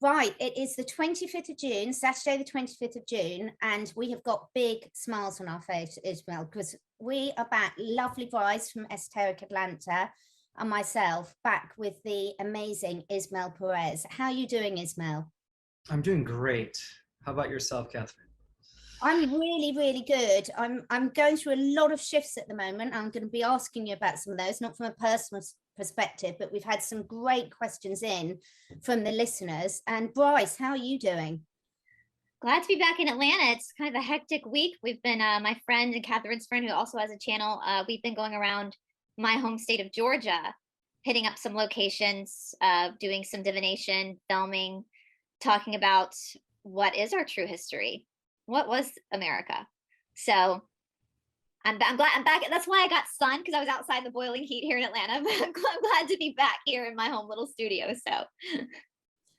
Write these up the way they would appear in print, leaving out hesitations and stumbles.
Right, it is the 25th of June, Saturday the 25th of June, and we have got big smiles on our face, Ismael, because we are back. Lovely Brice from Esoteric Atlanta and myself back with the amazing Ismael Perez. How are you doing, Ismael? I'm doing great. How about yourself, Catherine? I'm really, really good. I'm going through a lot of shifts at the moment. I'm going to be asking you about some of those, not from a personal perspective, but we've had some great questions in from the listeners. And Brice, how are you doing? Glad to be back in Atlanta. It's kind of a hectic week. We've been, my friend and Catherine's friend, who also has a channel, we've been going around my home state of Georgia, hitting up some locations, doing some divination, filming, talking about what is our true history. What was America? So I'm glad I'm back. That's why I got sun, because I was outside the boiling heat here in Atlanta. But I'm glad to be back here in my home little studio.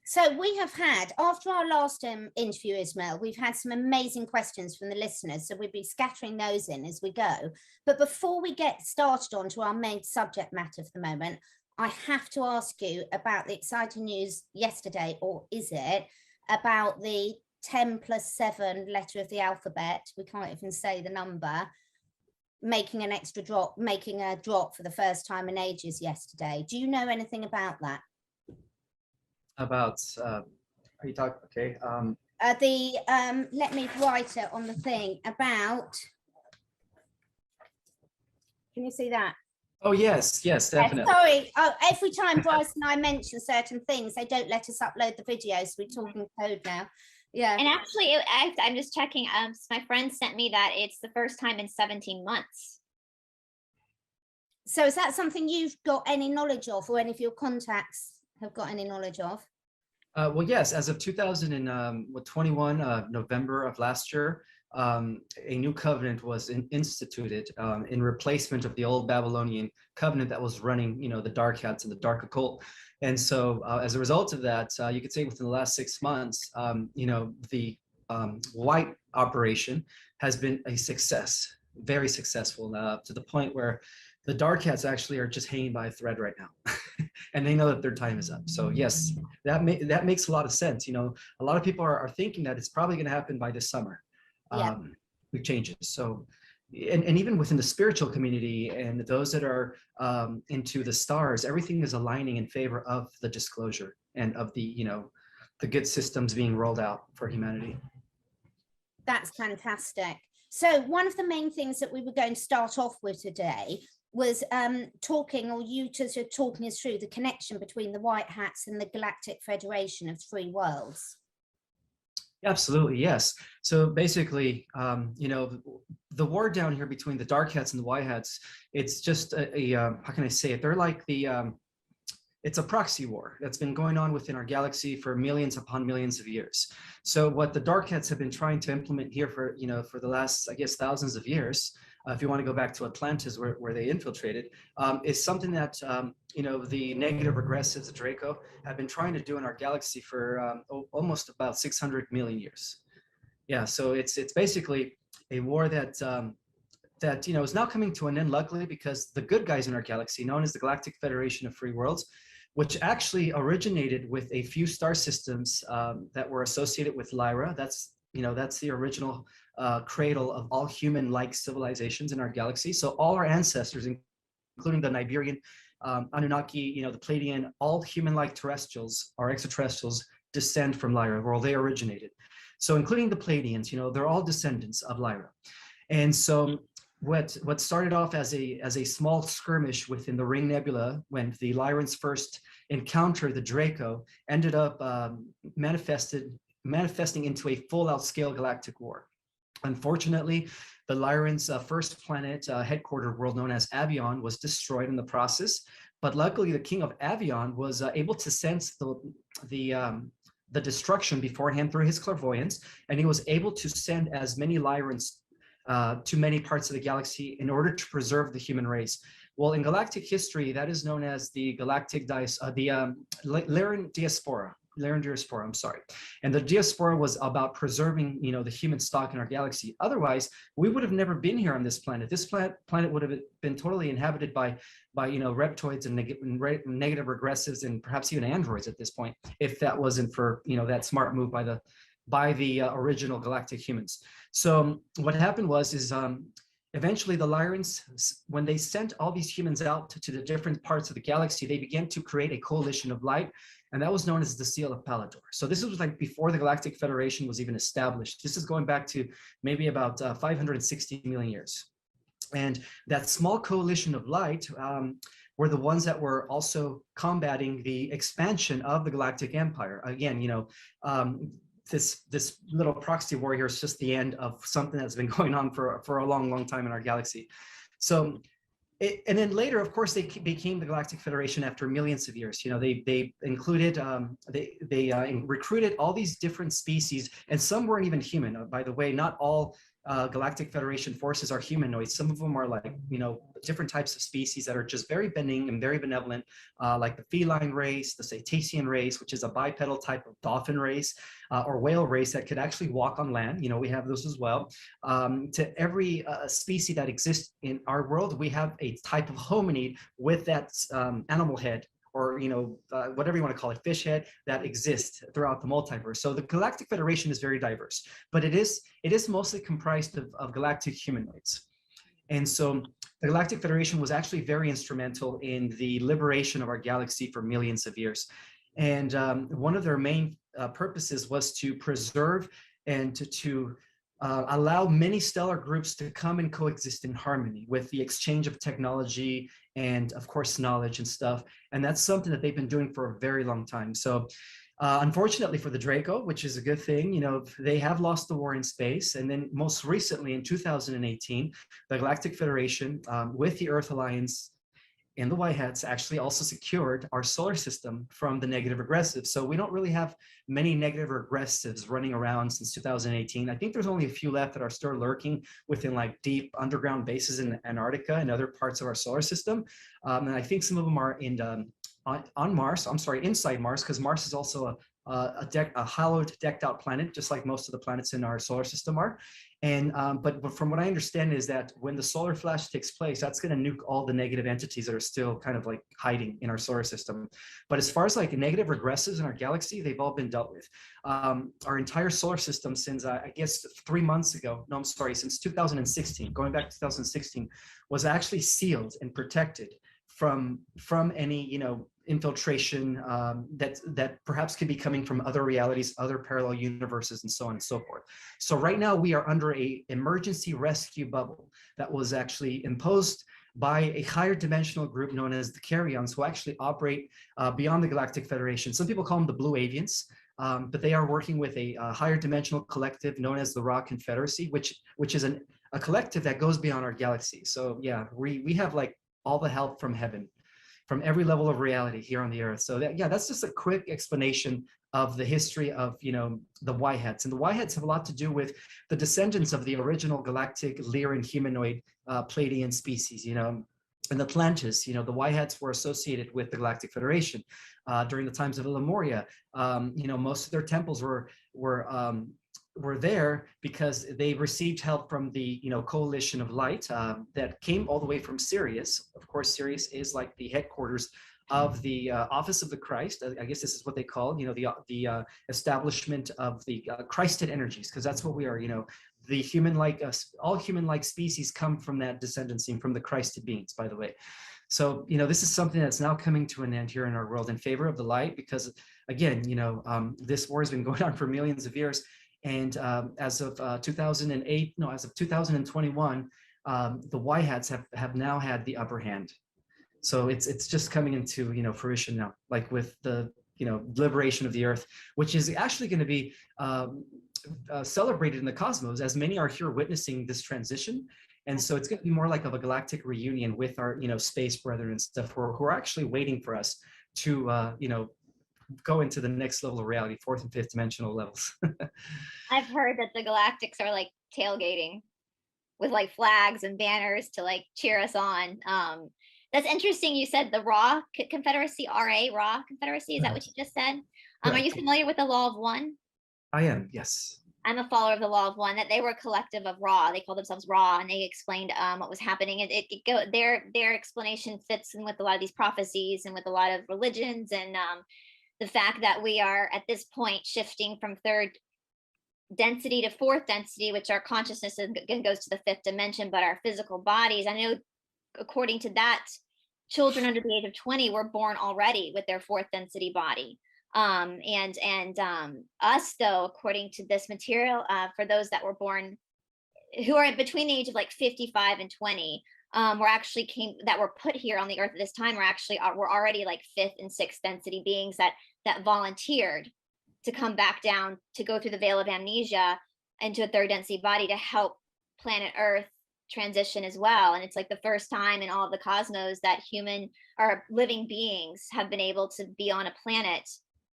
So we have had, after our last interview, Ismael, we've had some amazing questions from the listeners. So we'll be scattering those in as we go. But before we get started on to our main subject matter for the moment, I have to ask you about the exciting news yesterday, or is it, about the 10 plus 7 letter of the alphabet, we can't even say the number, making an extra drop, making a drop for the first time in ages yesterday. Do you know anything about that? About, are you talking, okay. Let me write it on the thing about, can you see that? Oh, yes, definitely. Sorry, every time Brice and I mention certain things, they don't let us upload the videos. So we're talking code now. Yeah. And actually, I'm just checking. My friend sent me that it's the first time in 17 months. So is that something you've got any knowledge of, or any of your contacts have got any knowledge of? Well, yes, as of 2021, November of last year, a new covenant was instituted in replacement of the old Babylonian covenant that was running, the dark hats and the dark occult. And so as a result of that, you could say within the last 6 months, the white operation has been a success, very successful, to the point where the dark hats actually are just hanging by a thread right now. And they know that their time is up. So yes, that makes a lot of sense. A lot of people are thinking that it's probably going to happen by this summer. Yeah. Big changes. So, and even within the spiritual community and those that are into the stars, everything is aligning in favor of the disclosure and of the, the good systems being rolled out for humanity. That's fantastic. So one of the main things that we were going to start off with today was talking us through the connection between the White Hats and the Galactic Federation of Three Worlds. Absolutely, yes. So basically, the war down here between the dark hats and the white hats, it's just how can I say it? They're like it's a proxy war that's been going on within our galaxy for millions upon millions of years. So what the dark hats have been trying to implement here for the last, I guess, thousands of years, if you want to go back to Atlantis where they infiltrated, is something that the negative regressives, the Draco, have been trying to do in our galaxy for almost about 600 million years. Yeah, so it's basically a war that is now coming to an end, luckily, because the good guys in our galaxy, known as the Galactic Federation of Free Worlds, which actually originated with a few star systems that were associated with Lyra. That's the original cradle of all human-like civilizations in our galaxy. So all our ancestors, including the Nibirian, Anunnaki, the Pleiadian, all human-like terrestrials or extraterrestrials descend from Lyra, where they originated. So including the Pleiadians, they're all descendants of Lyra. And so what started off as a small skirmish within the Ring Nebula, when the Lyrans first encountered the Draco, ended up manifesting into a full-out scale galactic war. Unfortunately, the Lyrans' first planet, headquartered world known as Avion, was destroyed in the process. But luckily, the king of Avion was able to sense the destruction beforehand through his clairvoyance, and he was able to send as many Lyrans to many parts of the galaxy in order to preserve the human race. Well, in galactic history, that is known as the Lyran diaspora. diaspora, I'm sorry. And the diaspora was about preserving, the human stock in our galaxy. Otherwise, we would have never been here on this planet. This planet would have been totally inhabited by reptoids and negative regressives and perhaps even androids at this point, if that wasn't for, that smart move by the original galactic humans. So what happened is eventually the Lyrans, when they sent all these humans out to the different parts of the galaxy, they began to create a coalition of light, and that was known as the Seal of Palador. So this was like before the Galactic Federation was even established. This is going back to maybe about 560 million years. And that small coalition of light were the ones that were also combating the expansion of the Galactic Empire. Again, this little proxy war here is just the end of something that's been going on for a long time in our galaxy. So, and then later, of course, they became the Galactic Federation after millions of years. They included, they recruited all these different species, and some weren't even human. By the way, not all Galactic Federation forces are humanoids. Some of them are like, different types of species that are just very benign and very benevolent, like the feline race, the cetacean race, which is a bipedal type of dolphin race, or whale race that could actually walk on land. We have those as well. To every species that exists in our world, we have a type of hominid with that animal head, or whatever you want to call it, fish head, that exists throughout the multiverse. So the Galactic Federation is very diverse, but it is mostly comprised of galactic humanoids. And so the Galactic Federation was actually very instrumental in the liberation of our galaxy for millions of years. And one of their main purposes was to preserve and to allow many stellar groups to come and coexist in harmony with the exchange of technology and, of course, knowledge and stuff. And that's something that they've been doing for a very long time. So unfortunately for the Draco, which is a good thing, they have lost the war in space. And then most recently in 2018, the Galactic Federation with the Earth Alliance and the White Hats actually also secured our solar system from the negative regressives. So we don't really have many negative regressives running around since 2018. I think there's only a few left that are still lurking within like deep underground bases in Antarctica and other parts of our solar system. And I think some of them are in on Mars. I'm sorry, inside Mars, because Mars is also a hallowed, decked out planet, just like most of the planets in our solar system are. And but from what I understand is that when the solar flash takes place, that's going to nuke all the negative entities that are still kind of like hiding in our solar system. But as far as like negative regressives in our galaxy, they've all been dealt with. Our entire solar system since I guess 3 months ago, no, I'm sorry, since 2016, going back to 2016, was actually sealed and protected from any infiltration that perhaps could be coming from other realities, other parallel universes, and so on and so forth. So right now we are under a emergency rescue bubble that was actually imposed by a higher dimensional group known as the Carrions, who actually operate beyond the Galactic Federation. Some people call them the Blue Avians, but they are working with a higher dimensional collective known as the Raw Confederacy, which is a collective that goes beyond our galaxy. So yeah, we have like all the help from heaven, from every level of reality here on the Earth. So that's just a quick explanation of the history of the White Hats. And the White Hats have a lot to do with the descendants of the original galactic Lyran humanoid Pleiadian species. In Atlantis, the White Hats were associated with the Galactic Federation during the times of Lemuria. Most of their temples were there because they received help from the coalition of light that came all the way from Sirius. Of course, Sirius is like the headquarters of the Office of the Christ. I guess this is what they call the establishment of the Christed energies, because that's what we are. The human-like, all human-like species come from that descendancy, from the Christed beings, by the way. So this is something that's now coming to an end here in our world in favor of the light, because again, this war has been going on for millions of years. And as of 2021, the White Hats have now had the upper hand. So it's just coming into fruition now, like with the liberation of the Earth, which is actually going to be celebrated in the cosmos, as many are here witnessing this transition. And so it's going to be more like of a galactic reunion with our space brethren and stuff who are actually waiting for us to go into the next level of reality, fourth and fifth dimensional levels. I've heard that the Galactics are like tailgating with like flags and banners to like cheer us on. That's interesting. You said the Raw Confederacy, Raw Confederacy. Is that what you just said? Are you Correct. familiar with the law of one? I am, yes. I'm a follower of the law of one, that they were a collective of Ra. They called themselves Ra, and they explained what was happening. And their explanation fits in with a lot of these prophecies and with a lot of religions, and the fact that we are at this point shifting from third density to fourth density, which our consciousness goes to the fifth dimension, but our physical bodies, I know according to that, children under the age of 20 were born already with their fourth density body. Us though, according to this material, for those that were born who are between the age of like 55 and 20, that were put here on the earth at this time, we're already like fifth and sixth density beings that volunteered to come back down, to go through the veil of amnesia into a third density body to help planet Earth transition as well. And it's like the first time in all of the cosmos that human or living beings have been able to be on a planet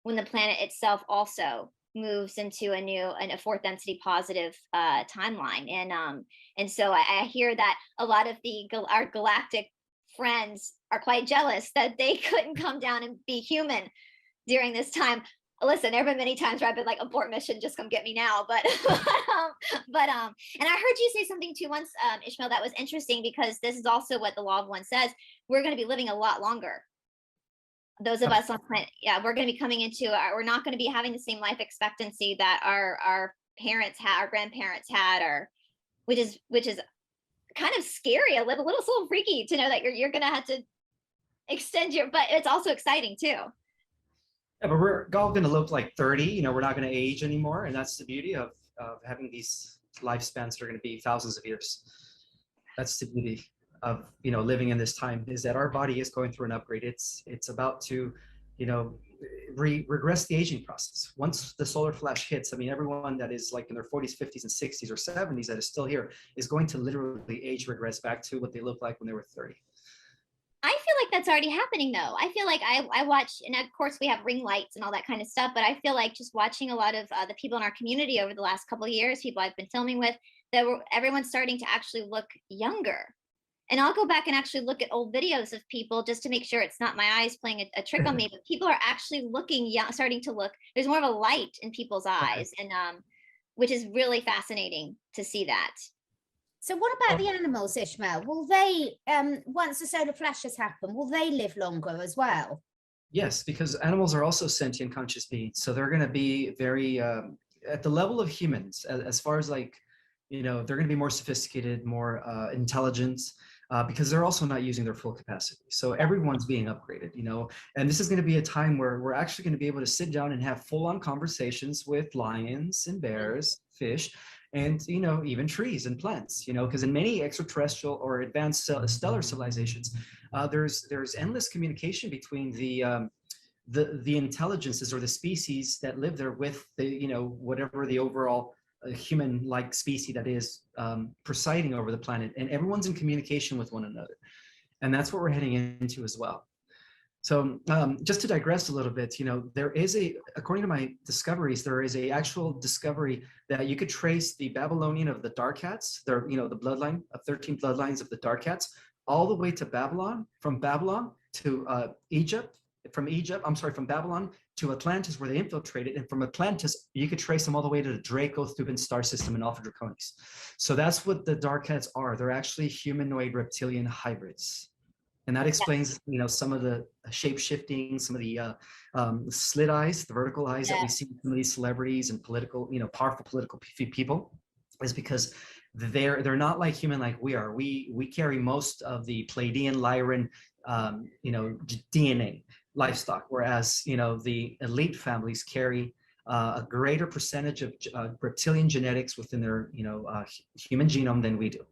when the planet itself also moves into a fourth density positive timeline. And so I hear that a lot of our galactic friends are quite jealous that they couldn't come down and be human during this time. Listen, there have been many times where I've been like, abort mission, just come get me now. But and I heard you say something too once, Ishmael, that was interesting, because this is also what the law of one says. We're going to be living a lot longer. Those of us on planet, we're going to be coming into, we're not going to be having the same life expectancy that our parents had, our grandparents had, or which is kind of scary, a little freaky to know that you're going to have to extend but it's also exciting too. Yeah, but we're all going to look like 30. We're not going to age anymore, and that's the beauty of having these lifespans that are going to be thousands of years. That's the beauty of living in this time, is that our body is going through an upgrade. It's about to regress the aging process. Once the solar flash hits, I mean, everyone that is like in their 40s, 50s, and 60s or 70s that is still here is going to literally age regress back to what they looked like when they were 30. I feel like that's already happening though. I feel like I watch, and of course we have ring lights and all that kind of stuff, but I feel like just watching a lot of the people in our community over the last couple of years, people I've been filming with, everyone's starting to actually look younger. And I'll go back and actually look at old videos of people just to make sure it's not my eyes playing a trick on me, but people are actually looking young, starting to look, there's more of a light in people's eyes, and which is really fascinating to see that. So what about the animals, Ishmael? Will they, once the solar flashes happen, will they live longer as well? Yes, because animals are also sentient conscious beings. So they're going to be very, at the level of humans, as far as like, they're going to be more sophisticated, more intelligent, because they're also not using their full capacity. So everyone's being upgraded, and this is going to be a time where we're actually going to be able to sit down and have full-on conversations with lions and bears, fish, and even trees and plants, because in many extraterrestrial or advanced stellar civilizations, there's endless communication between the intelligences or the species that live there with the whatever the overall human-like species that is presiding over the planet, and everyone's in communication with one another, and that's what we're heading into as well. So just to digress a little bit, there is according to my discoveries, there is a actual discovery that you could trace the Babylonian of the Dark Cats, the bloodline of 13 bloodlines of the Dark Cats, all the way to Babylon, from Babylon to from Babylon to Atlantis, where they infiltrated, and from Atlantis, you could trace them all the way to the Draco-Thuban star system in Alpha Draconis. So that's what the Dark Cats are. They're actually humanoid reptilian hybrids. And that explains, some of the shape-shifting, some of the slit eyes, the vertical eyes that we see in some of these celebrities and political, powerful political people, is because they're not like human like we are. We carry most of the Pleiadian, Lyran, DNA livestock, whereas the elite families carry a greater percentage of reptilian genetics within their human genome than we do,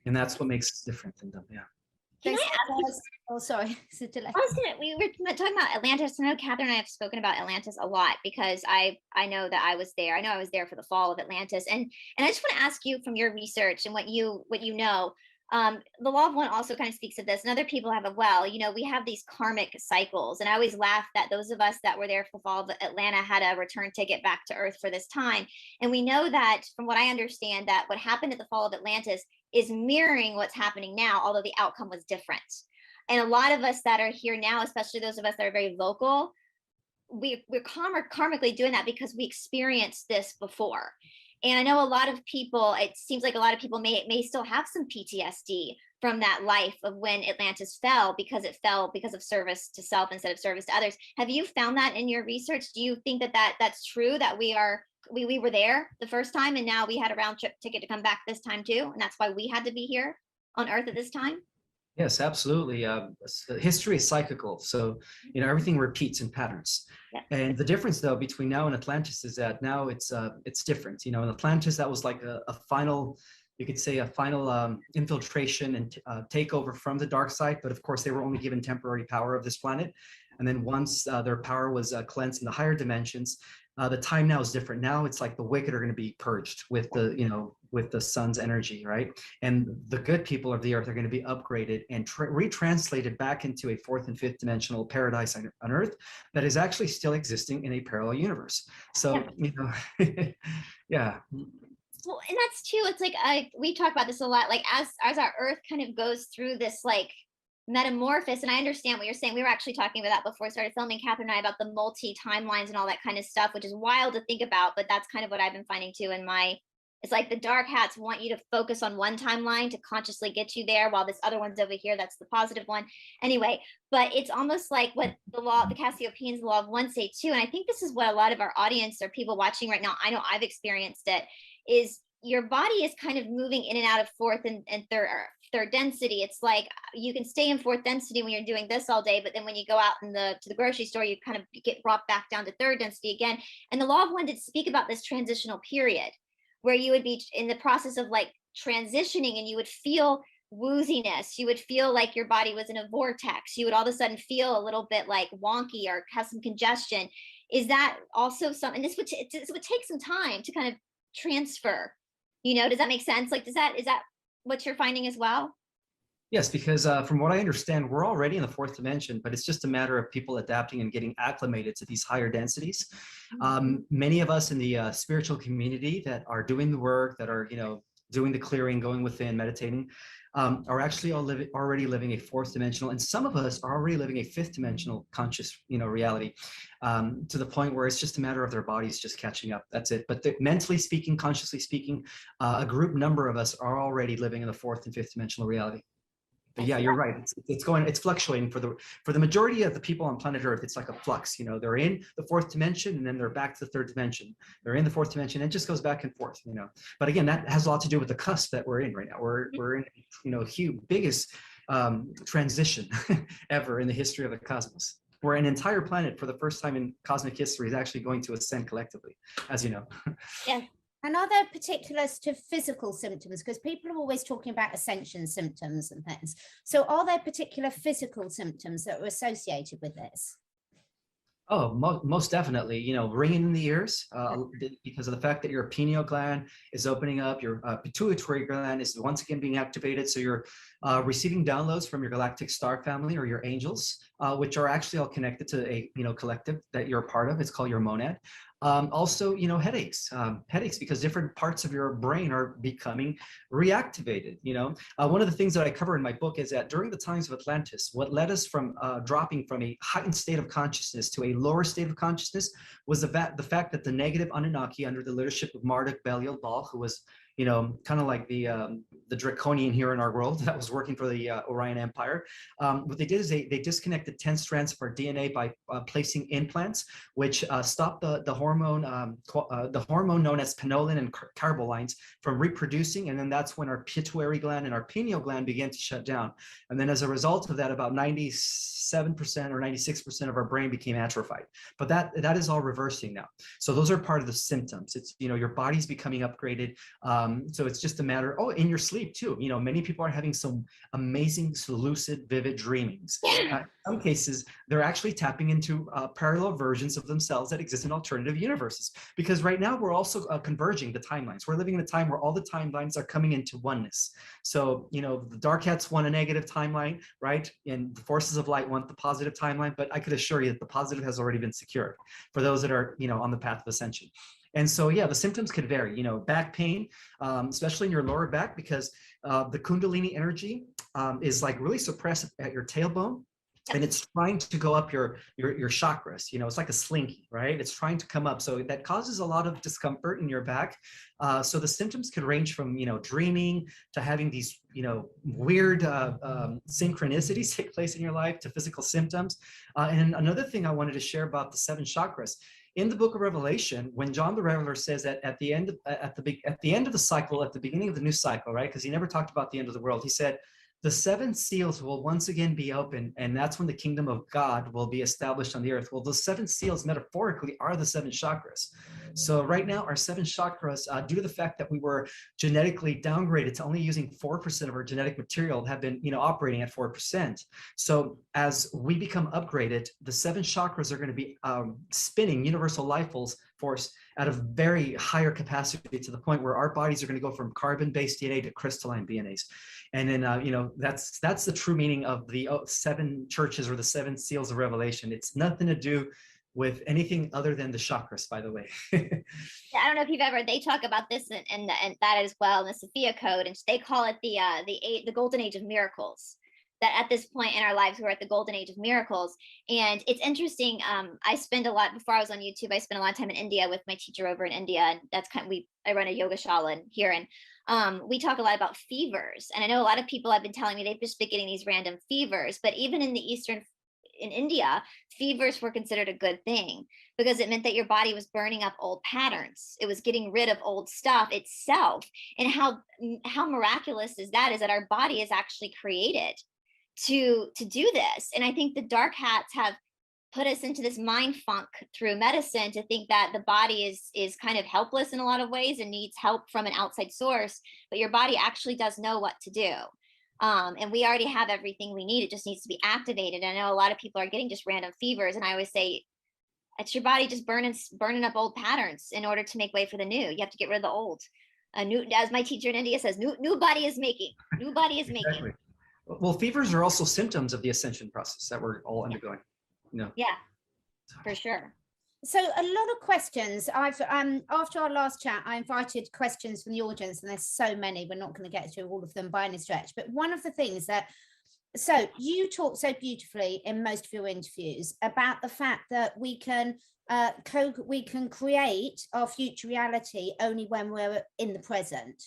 and that's what makes us different than them. Yeah. Can I ask? Oh, sorry. We were talking about Atlantis. I know Catherine and I have spoken about Atlantis a lot because I know that I was there. I know I was there for the fall of Atlantis, and I just want to ask you, from your research and what you know, the law of one also kind of speaks of this, and other people have as well. We have these karmic cycles, and I always laugh that those of us that were there for the fall of Atlanta had a return ticket back to Earth for this time, and we know that, from what I understand, that what happened at the fall of Atlantis is mirroring what's happening now, although the outcome was different. And a lot of us that are here now, especially those of us that are very vocal, we're karmically doing that because we experienced this before. And I know a lot of people, it seems like a lot of people may still have some PTSD from that life of when Atlantis fell, because it fell because of service to self instead of service to others. Have you found that in your research? Do you think that's true, that we were there the first time and now we had a round trip ticket to come back this time too, and that's why we had to be here on Earth at this time? Yes, absolutely. History is cyclical, so everything repeats in patterns. Yeah. And the difference, though, between now and Atlantis is that now it's different. In Atlantis, that was like a final, you could say, a final infiltration and takeover from the dark side. But of course, they were only given temporary power of this planet. And then once their power was cleansed in the higher dimensions, the time now is different. Now it's like the wicked are going to be purged with the sun's energy, right? And the good people of the earth are going to be upgraded and retranslated back into a fourth and fifth dimensional paradise on Earth that is actually still existing in a parallel universe. So, yeah. Well, and that's too, it's like, we talk about this a lot, like as our Earth kind of goes through this like metamorphosis, and I understand what you're saying. We were actually talking about that before we started filming, Catherine and I, about the multi-timelines and all that kind of stuff, which is wild to think about, but that's kind of what I've been finding too it's like the dark hats want you to focus on one timeline to consciously get you there, while this other one's over here, that's the positive one. Anyway, but it's almost like what the Cassiopeians, the law of one say too, and I think this is what a lot of our audience or people watching right now, I know I've experienced it, is your body is kind of moving in and out of fourth and third density. It's like you can stay in fourth density when you're doing this all day, but then when you go out to the grocery store, you kind of get brought back down to third density again. And the law of one did speak about this transitional period where you would be in the process of like transitioning, and you would feel wooziness. You would feel like your body was in a vortex. You would all of a sudden feel a little bit like wonky or have some congestion. Is that also something? This would take some time to kind of transfer. Does that make sense? Like, is that what you're finding as well? Yes, because from what I understand, we're already in the fourth dimension, but it's just a matter of people adapting and getting acclimated to these higher densities. Many of us in the spiritual community that are doing the work, that are doing the clearing, going within, meditating, are actually already living a fourth dimensional, and some of us are already living a fifth dimensional conscious reality, to the point where it's just a matter of their bodies just catching up. That's it. But mentally speaking, consciously speaking, a group number of us are already living in the fourth and fifth dimensional reality. But yeah, you're right. It's fluctuating for the majority of the people on planet Earth. It's like a flux. They're in the fourth dimension and then they're back to the third dimension. They're in the fourth dimension and it just goes back and forth. But again, that has a lot to do with the cusp that we're in right now. We're in huge biggest transition ever in the history of the cosmos, where an entire planet for the first time in cosmic history is actually going to ascend collectively, as you know. Yeah. And are there particulars to physical symptoms? Because people are always talking about ascension symptoms and things. So are there particular physical symptoms that are associated with this? Oh, most definitely. Ringing in the ears, because of the fact that your pineal gland is opening up, your pituitary gland is once again being activated. So you're receiving downloads from your galactic star family or your angels, which are actually all connected to a collective that you're a part of. It's called your monad. Also, headaches because different parts of your brain are becoming reactivated. One of the things that I cover in my book is that during the times of Atlantis, what led us from dropping from a heightened state of consciousness to a lower state of consciousness was the fact that the negative Anunnaki, under the leadership of Marduk Belial-Bal, who was kind of like the draconian here in our world that was working for the Orion Empire. What they did is they disconnected 10 strands of our DNA by placing implants, which stopped the hormone known as pinolin and carbolines from reproducing, and then that's when our pituitary gland and our pineal gland began to shut down. And then as a result of that, about 97% or 96% of our brain became atrophied. But that is all reversing now. So those are part of the symptoms. It's your body's becoming upgraded. So it's just a matter, in your sleep too. Many people are having some amazing lucid, vivid dreamings. In some cases, they're actually tapping into parallel versions of themselves that exist in alternative universes. Because right now we're also converging the timelines. We're living in a time where all the timelines are coming into oneness. So, the dark hats want a negative timeline, right? And the forces of light want the positive timeline. But I could assure you that the positive has already been secured for those that are, on the path of ascension. And so, yeah, the symptoms could vary, back pain, especially in your lower back, because the Kundalini energy is like really suppressed at your tailbone. and it's trying to go up your chakras. You know, it's like a slinky, right? It's trying to come up, so that causes a lot of discomfort in your back. So the symptoms could range from, you know, dreaming to having these, you know, weird synchronicities take place in your life, to physical symptoms. And another thing I wanted to share about the 7 chakras. In the book of Revelation, when John the Reveler says that at the end of the cycle, at the beginning of the new cycle, right? Because he never talked about the end of the world. He said, the 7 seals will once again be opened, and that's when the kingdom of God will be established on the earth. Well, those 7 seals metaphorically are the 7 chakras. So right now, our 7 chakras, due to the fact that we were genetically downgraded to only using 4% of our genetic material, have been, you know, operating at 4%. So as we become upgraded, the 7 chakras are going to be spinning universal life force at a very higher capacity, to the point where our bodies are going to go from carbon-based DNA to crystalline DNAs. And then, you know, that's the true meaning of the 7 churches, or the 7 seals of Revelation. It's nothing to do with anything other than the chakras, by the way. Yeah, I don't know if you've ever, they talk about this and that as well in the Sophia Code, and they call it the golden age of miracles. That at this point in our lives, we're at the golden age of miracles. And it's interesting. I spend a lot, before I was on YouTube, I spent a lot of time in India with my teacher over in India. And that's I run a yoga shala here. And we talk a lot about fevers. And I know a lot of people have been telling me they've just been getting these random fevers, but even in India, fevers were considered a good thing, because it meant that your body was burning up old patterns. It was getting rid of old stuff itself. And how miraculous is that our body is actually created to do this. And I think the dark hats have put us into this mind funk through medicine to think that the body is kind of helpless in a lot of ways and needs help from an outside source, but your body actually does know what to do. And we already have everything we need. It just needs to be activated. I know a lot of people are getting just random fevers, and I always say it's your body just burning up old patterns in order to make way for the new. You have to get rid of the old. New, as my teacher in India says, new body is making. New body is making. Exactly. Well, fevers are also symptoms of the ascension process that we're all undergoing. No. Yeah, for sure. So a lot of questions. I've after our last chat, I invited questions from the audience, and there's so many, we're not going to get through all of them by any stretch. But one of the things that, so you talk so beautifully in most of your interviews about the fact that we can create our future reality only when we're in the present.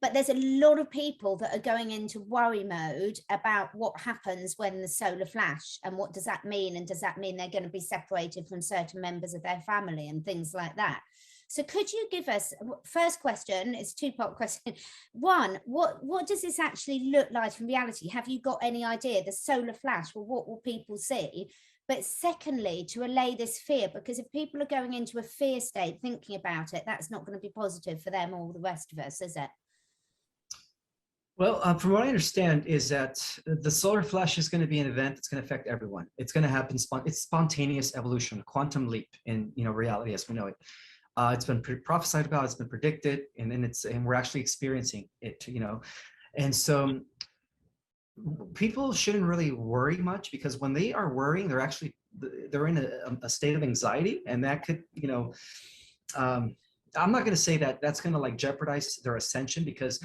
But there's a lot of people that are going into worry mode about what happens when the solar flash, and what does that mean? And does that mean they're going to be separated from certain members of their family and things like that? So could you give us, first question, it's a 2-part question. One, what does this actually look like in reality? Have you got any idea? The solar flash, well, what will people see? But secondly, to allay this fear, because if people are going into a fear state thinking about it, that's not going to be positive for them or the rest of us, is it? Well, from what I understand is that the solar flash is going to be an event that's going to affect everyone. It's going to happen. It's spontaneous evolution, a quantum leap in reality as we know it. It's been prophesied about. It's been predicted, and we're actually experiencing it. And so people shouldn't really worry much, because when they are worrying, they're in a state of anxiety, and that could I'm not going to say that that's going to like jeopardize their ascension, because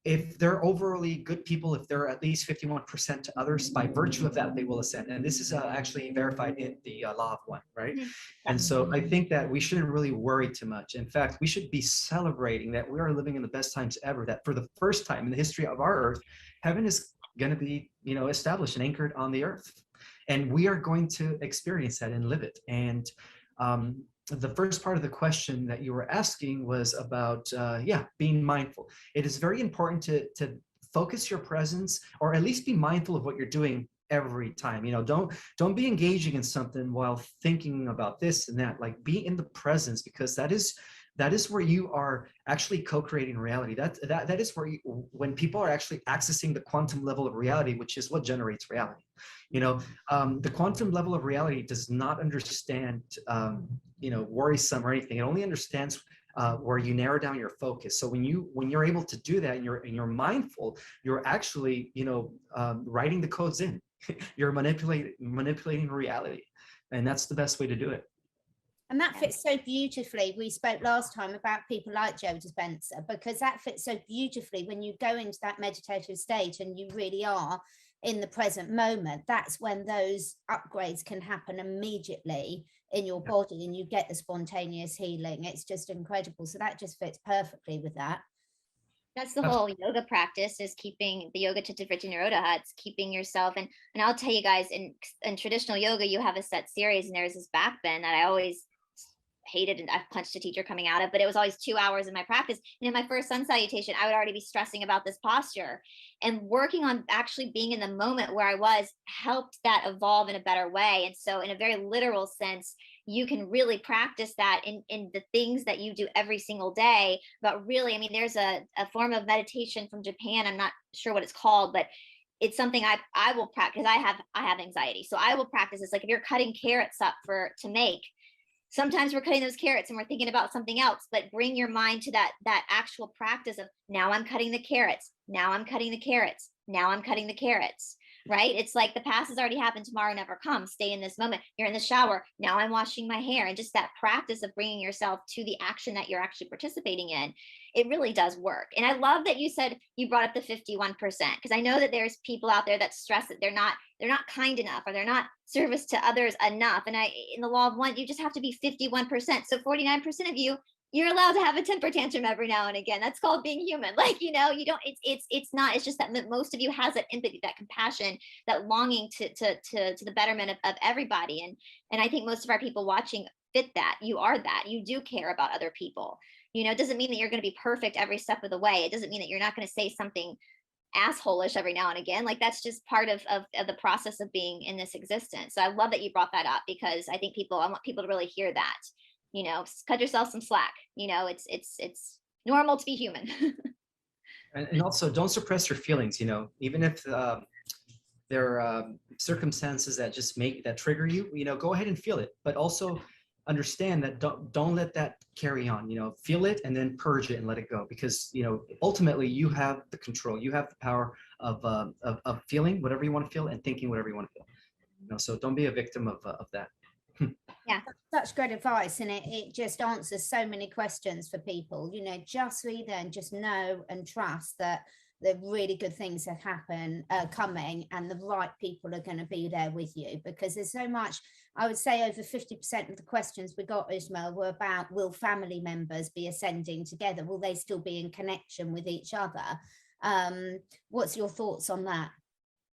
if they're overly good people, if they're at least 51% to others, by virtue of that, they will ascend. And this is actually verified in the Law of One, right? Mm-hmm. And so I think that we shouldn't really worry too much. In fact, we should be celebrating that we are living in the best times ever, that for the first time in the history of our earth, heaven is going to be, established and anchored on the earth. And we are going to experience that and live it. And the first part of the question that you were asking was about, being mindful. It is very important to focus your presence, or at least be mindful of what you're doing every time. Don't be engaging in something while thinking about this and that. Like, be in the presence, because that is where you are actually co-creating reality. That is where when people are actually accessing the quantum level of reality, which is what generates reality. The quantum level of reality does not understand, worrisome or anything. It only understands where you narrow down your focus. So when you're able to do that, and you're mindful, you're actually, writing the codes in. You're manipulating reality, and that's the best way to do it. And that fits so beautifully. We spoke last time about people like Joe Dispenza, because that fits so beautifully when you go into that meditative state and you really are in the present moment, that's when those upgrades can happen immediately in your body and you get the spontaneous healing. It's just incredible. So that just fits perfectly with that. That's the whole yoga practice, is keeping the yoga chitta vritti nirodha huts, keeping yourself. And I'll tell you guys, in traditional yoga, you have a set series, and there's this back bend that I always hated, and I've punched a teacher coming out of, but it was always 2 hours in my practice. And in my first sun salutation, I would already be stressing about this posture, and working on actually being in the moment where I was helped that evolve in a better way. And so in a very literal sense, you can really practice that in the things that you do every single day. But really, I mean, there's a form of meditation from Japan. I'm not sure what it's called, but it's something I will practice, because I have anxiety. So I will practice. It's like if you're cutting carrots up to make, sometimes we're cutting those carrots and we're thinking about something else, but bring your mind to that actual practice of, now I'm cutting the carrots. Now I'm cutting the carrots. Now I'm cutting the carrots. Right? It's like the past has already happened. Tomorrow never comes. Stay in this moment. You're in the shower. Now I'm washing my hair. And just that practice of bringing yourself to the action that you're actually participating in, it really does work. And I love that you said, you brought up the 51%, because I know that there's people out there that stress that they're not kind enough, or they're not service to others enough. And in the law of one, you just have to be 51%. So 49% of you, you're allowed to have a temper tantrum every now and again. That's called being human. Like, you don't, it's just that most of you has that empathy, that compassion, that longing to the betterment of everybody. And I think most of our people watching fit that. You are that. You do care about other people. It doesn't mean that you're going to be perfect every step of the way. It doesn't mean that you're not going to say something asshole-ish every now and again. Like, that's just part of the process of being in this existence. So I love that you brought that up, because I think I want people to really hear that. Cut yourself some slack. It's normal to be human. And also, don't suppress your feelings. Even if there are circumstances that trigger you, go ahead and feel it. But also understand that don't let that carry on. Feel it and then purge it and let it go, because ultimately you have the control. You have the power of feeling whatever you want to feel and thinking whatever you want to feel. So don't be a victim of that. Yeah, such great advice, and it just answers so many questions for people. Just read and just know and trust that the really good things that happen are coming, and the right people are going to be there with you, because there's so much. I would say over 50% of the questions we got, Ismael, were about, will family members be ascending together? Will they still be in connection with each other? What's your thoughts on that?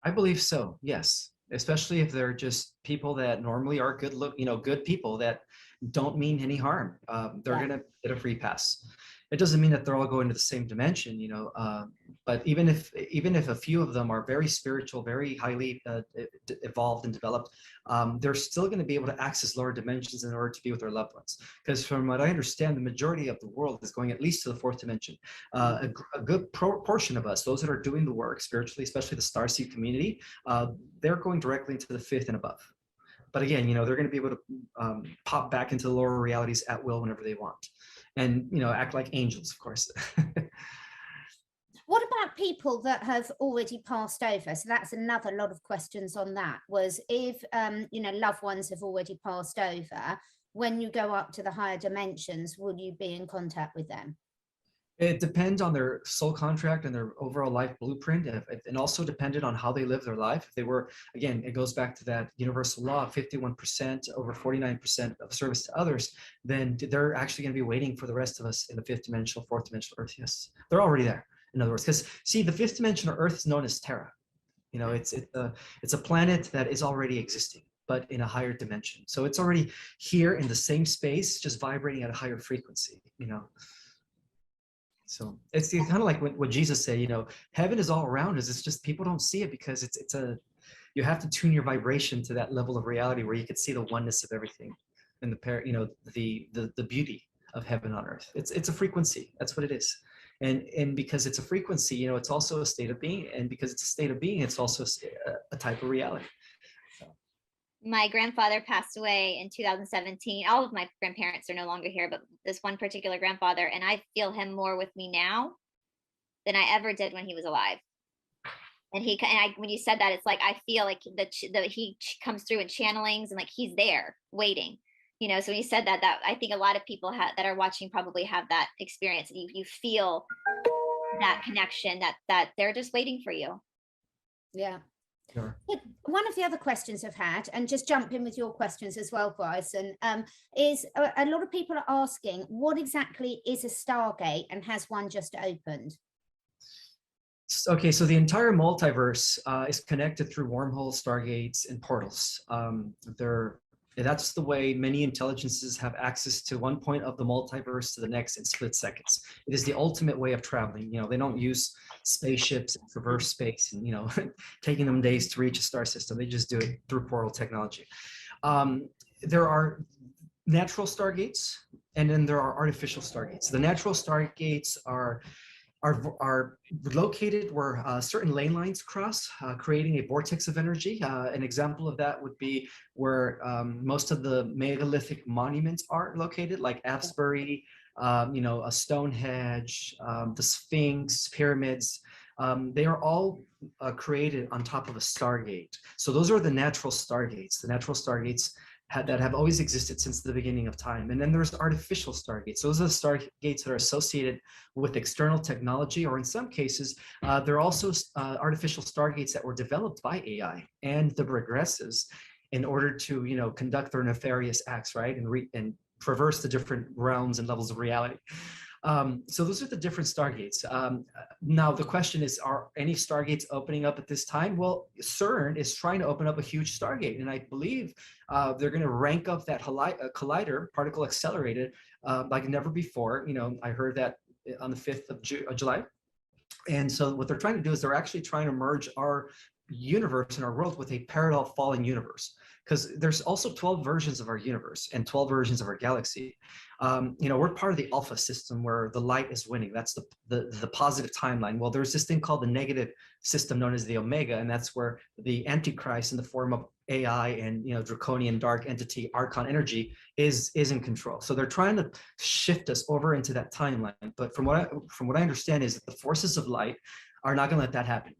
I believe so, yes. Especially if they're just people that normally are good people that don't mean any harm. They're gonna get a free pass. It doesn't mean that they're all going to the same dimension, but even if a few of them are very spiritual, very highly evolved and developed, they're still going to be able to access lower dimensions in order to be with their loved ones. Because from what I understand, the majority of the world is going at least to the fourth dimension. A good portion of us, those that are doing the work spiritually, especially the starseed community, they're going directly into the fifth and above. But again, they're going to be able to pop back into the lower realities at will whenever they want. And act like angels, of course. What about people that have already passed over? So that's another lot of questions on that, was if loved ones have already passed over, when you go up to the higher dimensions, will you be in contact with them? It depends on their soul contract and their overall life blueprint, and also depended on how they live their life. If they were, again, it goes back to that universal law of 51% over 49% of service to others, then they're actually going to be waiting for the rest of us in the fifth dimensional, fourth dimensional Earth. Yes, they're already there. In other words, because see, the fifth dimensional Earth is known as Terra. It's a planet that is already existing, but in a higher dimension. So it's already here in the same space, just vibrating at a higher frequency. So it's kind of like what Jesus said, heaven is all around us. It's just people don't see it because you have to tune your vibration to that level of reality where you can see the oneness of everything and the beauty of heaven on earth. It's a frequency. That's what it is. And because it's a frequency, it's also a state of being. And because it's a state of being, it's also a type of reality. My grandfather passed away in 2017. All of my grandparents are no longer here, but this one particular grandfather, and I feel him more with me now than I ever did when he was alive. And when you said that, it's like I feel like he comes through in channelings, and like he's there waiting. So when you said that I think a lot of people that are watching probably have that experience. You feel that connection, that they're just waiting for you. Yeah. Sure. One of the other questions I've had, and just jump in with your questions as well, Brice, and is a lot of people are asking, what exactly is a Stargate, and has one just opened? Okay, so the entire multiverse is connected through wormholes, stargates, and portals. That's the way many intelligences have access to one point of the multiverse to the next in split seconds. It is the ultimate way of traveling. They don't use spaceships and traverse space and, taking them days to reach a star system. They just do it through portal technology. There are natural stargates, and then there are artificial stargates. The natural stargates are located where certain lane lines cross, creating a vortex of energy. An example of that would be where most of the megalithic monuments are located, like Asbury, a Stonehenge, the Sphinx, pyramids. They are all created on top of a stargate. So those are the natural stargates. The natural stargates that have always existed since the beginning of time. And then there's artificial stargates. Those are the stargates that are associated with external technology, or in some cases, there are also artificial stargates that were developed by AI and the regressives in order to, conduct their nefarious acts, right? And traverse the different realms and levels of reality. So those are the different stargates. Now the question is, are any stargates opening up at this time? Well, CERN is trying to open up a huge stargate, and I believe they're going to rank up that collider, particle accelerated, like never before. I heard that on the 5th of July. And so what they're trying to do is they're actually trying to merge our universe and our world with a parallel falling universe, because there's also 12 versions of our universe and 12 versions of our galaxy. We're part of the alpha system where the light is winning. That's the positive timeline. Well, there's this thing called the negative system known as the omega, and that's where the antichrist in the form of AI and draconian dark entity archon energy is in control. So they're trying to shift us over into that timeline. But from what I understand is that the forces of light are not going to let that happen.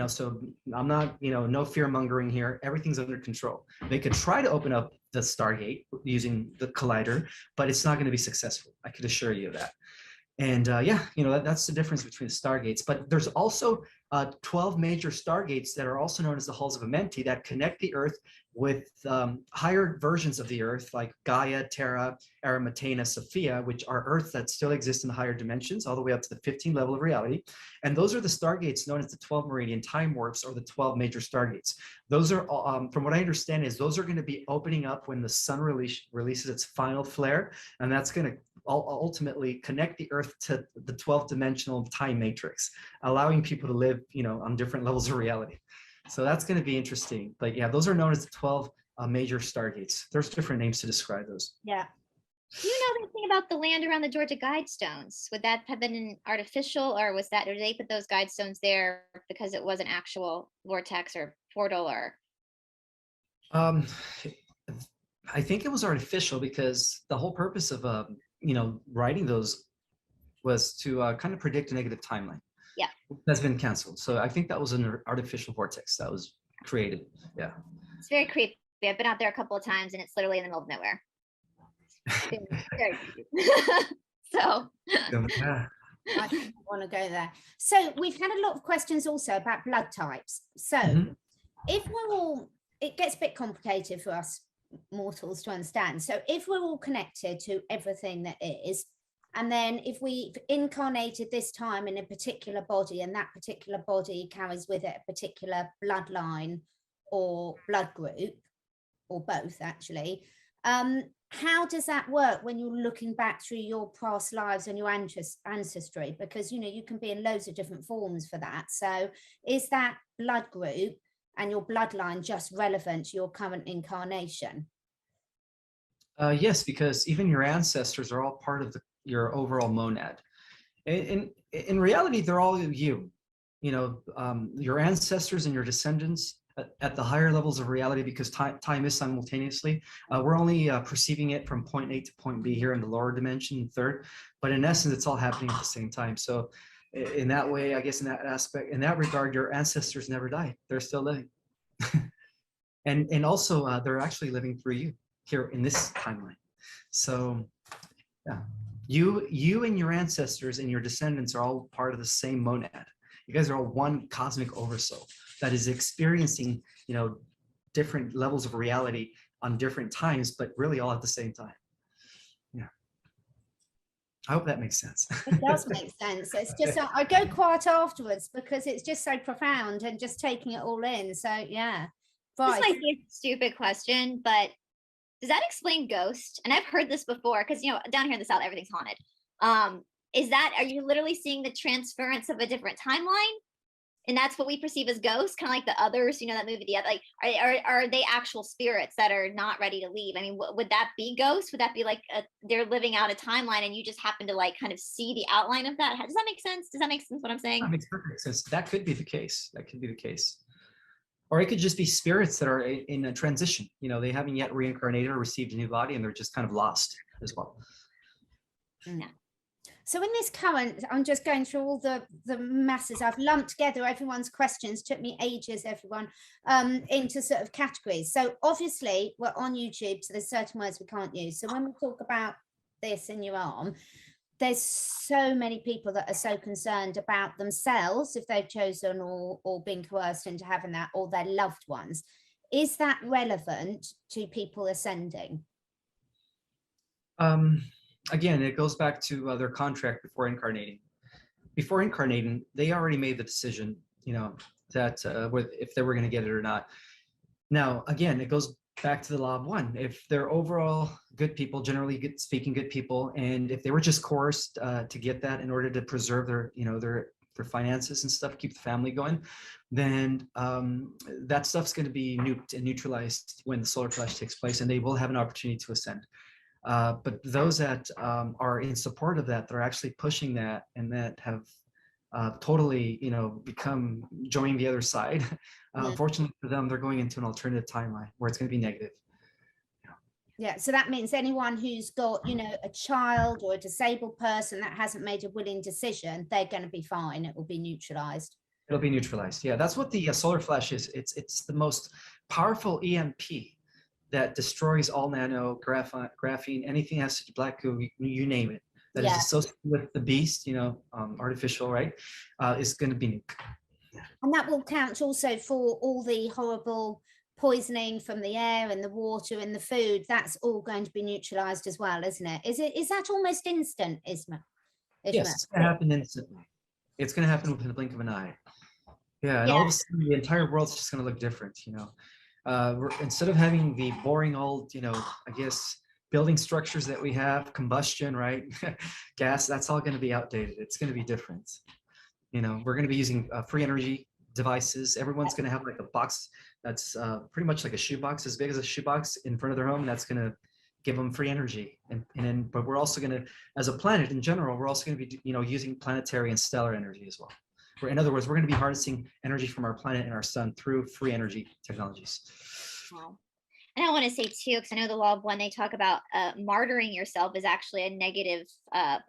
So I'm not, no fear mongering here. Everything's under control. They could try to open up the Stargate using the collider, but it's not going to be successful. I could assure you of that. And that's the difference between the Stargates. But there's also 12 major Stargates that are also known as the Halls of Amenti that connect the Earth with higher versions of the Earth, like Gaia, Terra, Arimathena, Sophia, which are Earths that still exist in the higher dimensions, all the way up to the 15th level of reality. And those are the Stargates known as the 12 Meridian Time Warps, or the 12 major Stargates. Those are, from what I understand, is those are going to be opening up when the sun releases its final flare, and that's going to ultimately connect the Earth to the 12th dimensional time matrix, allowing people to live, on different levels of reality. So that's going to be interesting. But yeah, those are known as the 12 major stargates. There's different names to describe those. Yeah. Do you know anything about the land around the Georgia Guidestones? Would that have been an artificial, or did they put those Guidestones there because it was an actual vortex or portal, or? I think it was artificial, because the whole purpose of writing those was to kind of predict a negative timeline. Yeah. That's been canceled. So I think that was an artificial vortex that was created. Yeah. It's very creepy. I've been out there a couple of times, and it's literally in the middle of nowhere. Very creepy. So Yeah. I don't want to go there. So we've had a lot of questions also about blood types. So if we're all, it gets a bit complicated for us mortals to understand. So if we're all connected to everything that is, and then if we've incarnated this time in a particular body, and that particular body carries with it a particular bloodline or blood group, or both actually, how does that work when you're looking back through your past lives and your ancestry? Because you can be in loads of different forms for that. So is that blood group and your bloodline just relevant to your current incarnation? Yes, because even your ancestors are all part of your overall monad. In reality, they're all you. Your ancestors and your descendants at the higher levels of reality, because time is simultaneously. We're only perceiving it from point A to point B here in the lower dimension, third. But in essence, it's all happening at the same time. So in that way, I guess in that aspect, in that regard, your ancestors never died. They're still living. and also, they're actually living through you here in this timeline. So yeah, you and your ancestors and your descendants are all part of the same monad. You guys are all one cosmic oversoul that is experiencing, you know, different levels of reality on different times, but really all at the same time. Yeah. I hope that makes sense. It does make sense. It's just I go quiet afterwards because it's just so profound and just taking it all in. So yeah. This Right. might be a stupid question, but does that explain ghosts? And I've heard this before because, you know, down here in the South, everything's haunted. Are you literally seeing the transference of a different timeline? And that's what we perceive as ghosts, kind of like the Others, you know, that movie, the other, like, are they actual spirits that are not ready to leave? I mean, would that be ghosts? Would that be like they're living out a timeline and you just happen to like kind of see the outline of that? Does that make sense? Does that make sense what I'm saying? That makes perfect sense. That could be the case. That could be the case. Or it could just be spirits that are in a transition. You know, they haven't yet reincarnated or received a new body and they're just kind of lost as well. Yeah. So in this current, I'm just going through all the masses. I've lumped together everyone's questions. Took me ages, everyone, into sort of categories. So obviously we're on YouTube, so there's certain words we can't use. So when we talk about this in your arm, there's so many people that are so concerned about themselves if they've chosen or been coerced into having that, or their loved ones. Is that relevant to people ascending? Again, it goes back to their contract before incarnating. Before incarnating, they already made the decision, you know, that if they were going to get it or not. Now, again, it goes back to the law of one. If they're overall good people, generally good speaking, good people, and if they were just coerced to get that in order to preserve their, you know, their finances and stuff, keep the family going, then that stuff's going to be nuked and neutralized when the solar flash takes place, and they will have an opportunity to ascend. But those that are in support of that, they're actually pushing that, and that have totally, you know, joining the other side. Unfortunately for them, they're going into an alternative timeline where it's going to be negative. Yeah, so that means anyone who's got, you know, a child or a disabled person that hasn't made a willing decision, they're going to be fine. It will be neutralized. It'll be neutralized. Yeah, that's what the solar flash is. It's the most powerful EMP that destroys all nano, graphene, anything has to do black goo, you name it, that is associated with the beast, you know, artificial, right, is going to be nuke. And that will count also for all the horrible poisoning from the air and the water and the food. That's all going to be neutralized as well, isn't it? Is that almost instant, Ismael? Yes, it's going to happen instantly. It's going to happen within the blink of an eye. Yeah, and all of a sudden the entire world's just going to look different, you know. Instead of having the boring old, you know, I guess, building structures that we have, combustion, right, gas, that's all going to be outdated. It's going to be different. You know, we're going to be using free energy devices. Everyone's going to have like a box that's pretty much like a shoebox, as big as a shoebox in front of their home. And that's going to give them free energy. But we're also going to, as a planet in general, we're also going to be, you know, using planetary and stellar energy as well. In other words, we're going to be harnessing energy from our planet and our sun through free energy technologies. Wow. And I want to say too, because I know the law of one, they talk about martyring yourself is actually a negative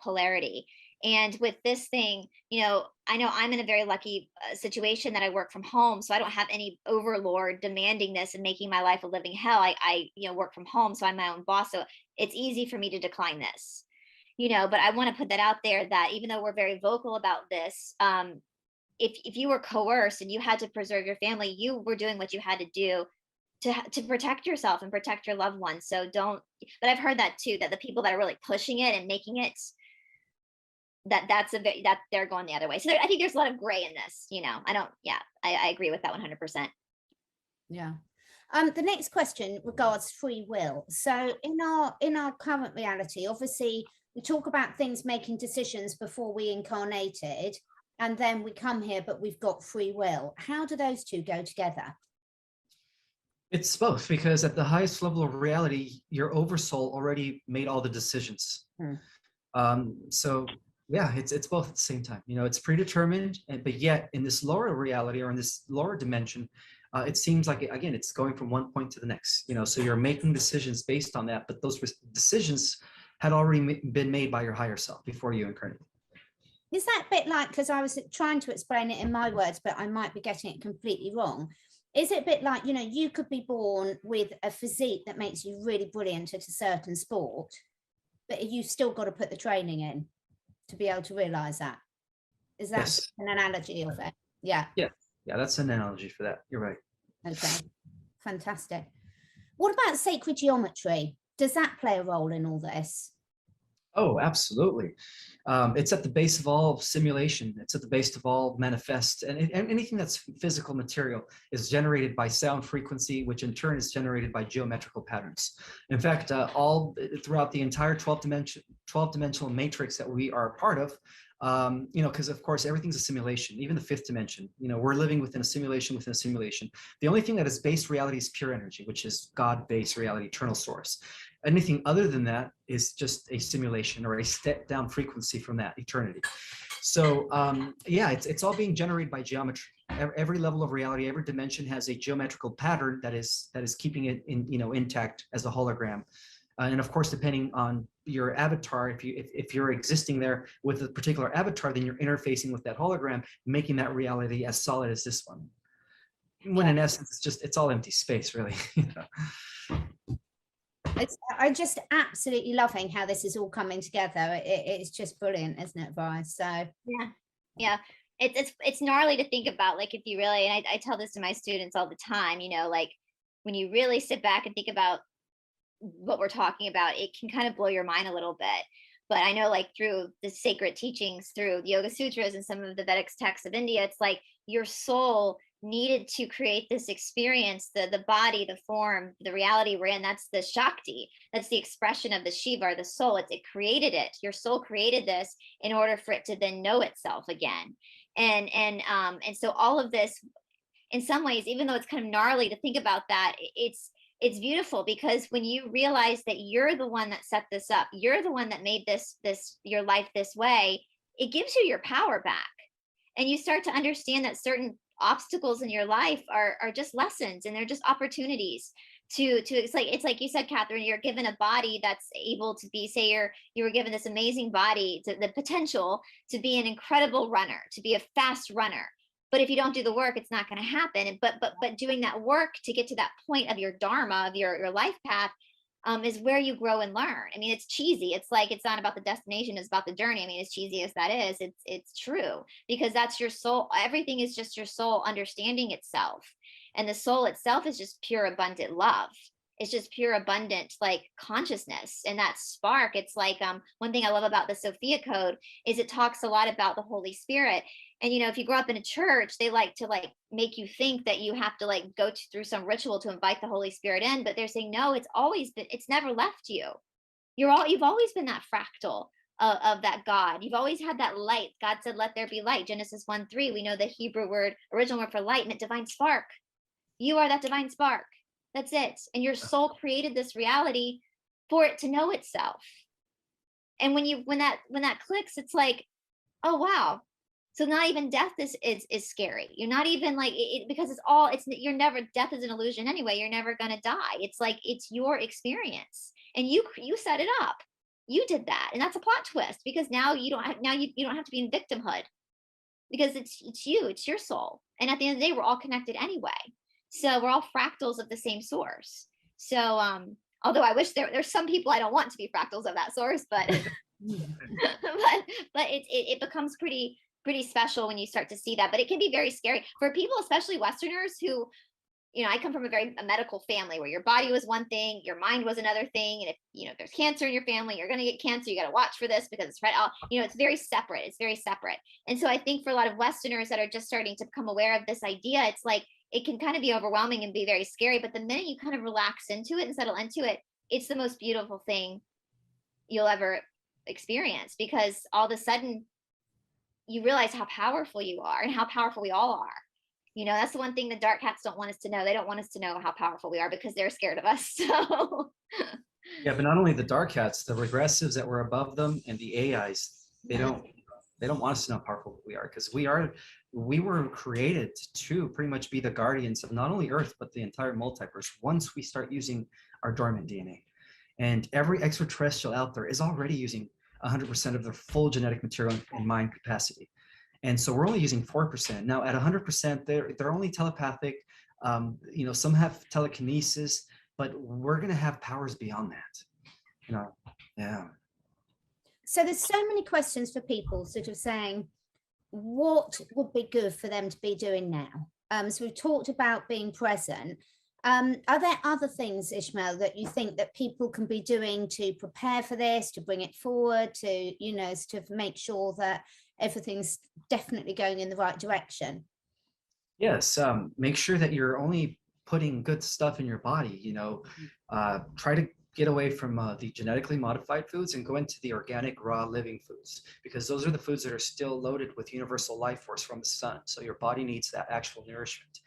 polarity. And with this thing, you know I'm in a very lucky situation that I work from home, so I don't have any overlord demanding this and making my life a living hell. I work from home, so I'm my own boss, so it's easy for me to decline this. You know, but I want to put that out there that even though we're very vocal about this, if you were coerced and you had to preserve your family, you were doing what you had to do to protect yourself and protect your loved ones. So don't. But I've heard that too, that the people that are really pushing it and making it, that they're going the other way. So I think there's a lot of gray in this. You know, I agree with that 100%. Yeah. The next question regards free will. So in our current reality, obviously we talk about things making decisions before we incarnated, and then we come here, but we've got free will. How do those two go together? It's both, because at the highest level of reality, your oversoul already made all the decisions. So yeah, it's both at the same time. You know, it's predetermined, but yet in this lower reality or in this lower dimension, it seems like, again, it's going from one point to the next. You know, so you're making decisions based on that, but those decisions had already been made by your higher self before you incarnated. Is that a bit like, because I was trying to explain it in my words, but I might be getting it completely wrong. Is it a bit like, you know, you could be born with a physique that makes you really brilliant at a certain sport, but you've still got to put the training in to be able to realize that? Is that Yes. an analogy of it? Yeah. Yeah. Yeah, that's an analogy for that. You're right. Okay. Fantastic. What about sacred geometry? Does that play a role in all this? Oh, absolutely. It's at the base of all simulation. It's at the base of all manifest, and anything that's physical material is generated by sound frequency, which in turn is generated by geometrical patterns. In fact, all throughout the entire 12-dimensional matrix that we are a part of, you know, because of course everything's a simulation, even the fifth dimension. You know, we're living within a simulation within a simulation. The only thing that is base reality is pure energy, which is God-based reality, eternal source. Anything other than that is just a simulation or a step down frequency from that eternity. So yeah, it's all being generated by geometry. Every level of reality, every dimension has a geometrical pattern that is keeping it in, you know, intact as a hologram. And of course, depending on your avatar, if you're existing there with a particular avatar, then you're interfacing with that hologram, making that reality as solid as this one. When in essence, it's all empty space, really. You know? I'm just absolutely loving how this is all coming together. It's just brilliant, isn't it, Brice? So yeah, it's gnarly to think about. Like, if you really, and I tell this to my students all the time, you know, like when you really sit back and think about what we're talking about, it can kind of blow your mind a little bit. But I know, like, through the sacred teachings, through the Yoga Sutras and some of the Vedic texts of India, it's like your soul needed to create this experience, the body, the form, the reality we're in. That's the Shakti. That's the expression of the Shiva, or the soul. It created it. Your soul created this in order for it to then know itself again. And so all of this, in some ways, even though it's kind of gnarly to think about that, it's beautiful, because when you realize that you're the one that set this up, you're the one that made this your life this way, it gives you your power back. And you start to understand that certain obstacles in your life are just lessons, and they're just opportunities to it's like you said, Catherine, you're given a body that's able to be, say you were given this amazing body, to the potential to be an incredible runner, to be a fast runner. But if you don't do the work, it's not going to happen. But doing that work to get to that point of your dharma, of your life path, is where you grow and learn. I mean, it's cheesy. It's like, it's not about the destination, it's about the journey. I mean, as cheesy as that is, it's true, because that's your soul. Everything is just your soul understanding itself. And the soul itself is just pure, abundant love. It's just pure, abundant, like, consciousness. And that spark, it's like, one thing I love about the Sophia Code is it talks a lot about the Holy Spirit. And, you know, if you grow up in a church, they like to, like, make you think that you have to, like, go through some ritual to invite the Holy Spirit in. But they're saying, no, it's always been, it's never left you. You've always been that fractal of that God. You've always had that light. God said, let there be light. Genesis 1:3, we know the Hebrew word, original word for light, meant divine spark. You are that divine spark. That's it. And your soul created this reality for it to know itself. And when that clicks, it's like, oh, wow. So not even death is scary. You're not even like it, because you're never, death is an illusion anyway. You're never going to die. It's like, it's your experience, and you set it up. You did that. And that's a plot twist, because now you don't have to be in victimhood, because it's you, it's your soul. And at the end of the day, we're all connected anyway. So we're all fractals of the same source. So, although I wish there's some people I don't want to be fractals of that source, but, but it becomes pretty special when you start to see that. But it can be very scary for people, especially Westerners who, you know, I come from a medical family where your body was one thing, your mind was another thing. And if, you know, if there's cancer in your family, you're going to get cancer. You got to watch for this because it's right out, you know, it's very separate. It's very separate. And so I think for a lot of Westerners that are just starting to become aware of this idea, it's like, it can kind of be overwhelming and be very scary. But the minute you kind of relax into it and settle into it, it's the most beautiful thing you'll ever experience, because all of a sudden you realize how powerful you are and how powerful we all are. You know, that's the one thing the dark hats don't want us to know. They don't want us to know how powerful we are, because they're scared of us. So yeah, but not only the dark hats, the regressives that were above them, and the AIs, they don't want us to know how powerful we are, because we were created to pretty much be the guardians of not only Earth, but the entire multiverse once we start using our dormant DNA. And every extraterrestrial out there is already using 100% of their full genetic material and mind capacity. And so we're only using 4%. Now at 100%, they're only telepathic. You know, some have telekinesis, but we're going to have powers beyond that. You know, yeah. So there's so many questions for people sort of saying, what would be good for them to be doing now? So we've talked about being present. Are there other things, Ismael, that you think that people can be doing to prepare for this, to bring it forward, to, you know, to make sure that everything's definitely going in the right direction? Yes, make sure that you're only putting good stuff in your body, you know, try to get away from the genetically modified foods and go into the organic, raw, living foods, because those are the foods that are still loaded with universal life force from the sun. So your body needs that actual nourishment.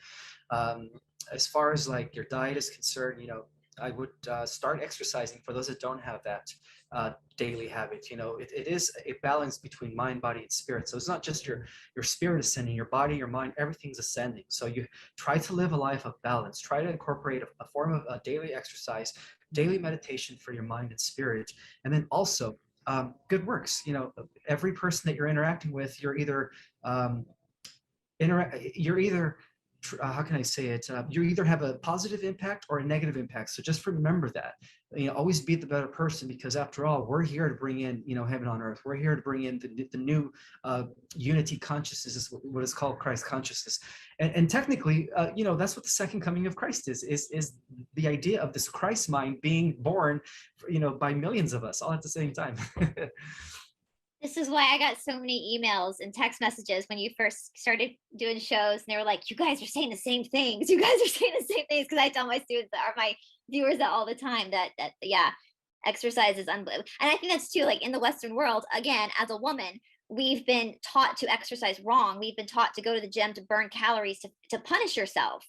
As far as like your diet is concerned, you know, I would start exercising for those that don't have that daily habit. You know, it is a balance between mind, body, and spirit. So it's not just your spirit ascending, your body, your mind, everything's ascending. So you try to live a life of balance. Try to incorporate a form of daily exercise, daily meditation for your mind and spirit, and then also good works. You know, every person that you're interacting with, you're either how can I say it? You either have a positive impact or a negative impact. So just remember that. You know, always be the better person, because after all, we're here to bring in, you know, heaven on earth. We're here to bring in the new unity consciousness, is what is called Christ consciousness. And technically, you know, that's what the second coming of Christ is the idea of this Christ mind being born, you know, by millions of us all at the same time. This is why I got so many emails and text messages when you first started doing shows, and they were like, you guys are saying the same things. You guys are saying the same things. Because I tell my students that are my viewers that all the time that yeah, exercise is unbelievable. And I think that's too, like in the Western world, again, as a woman, we've been taught to exercise wrong. We've been taught to go to the gym to burn calories, to punish yourself.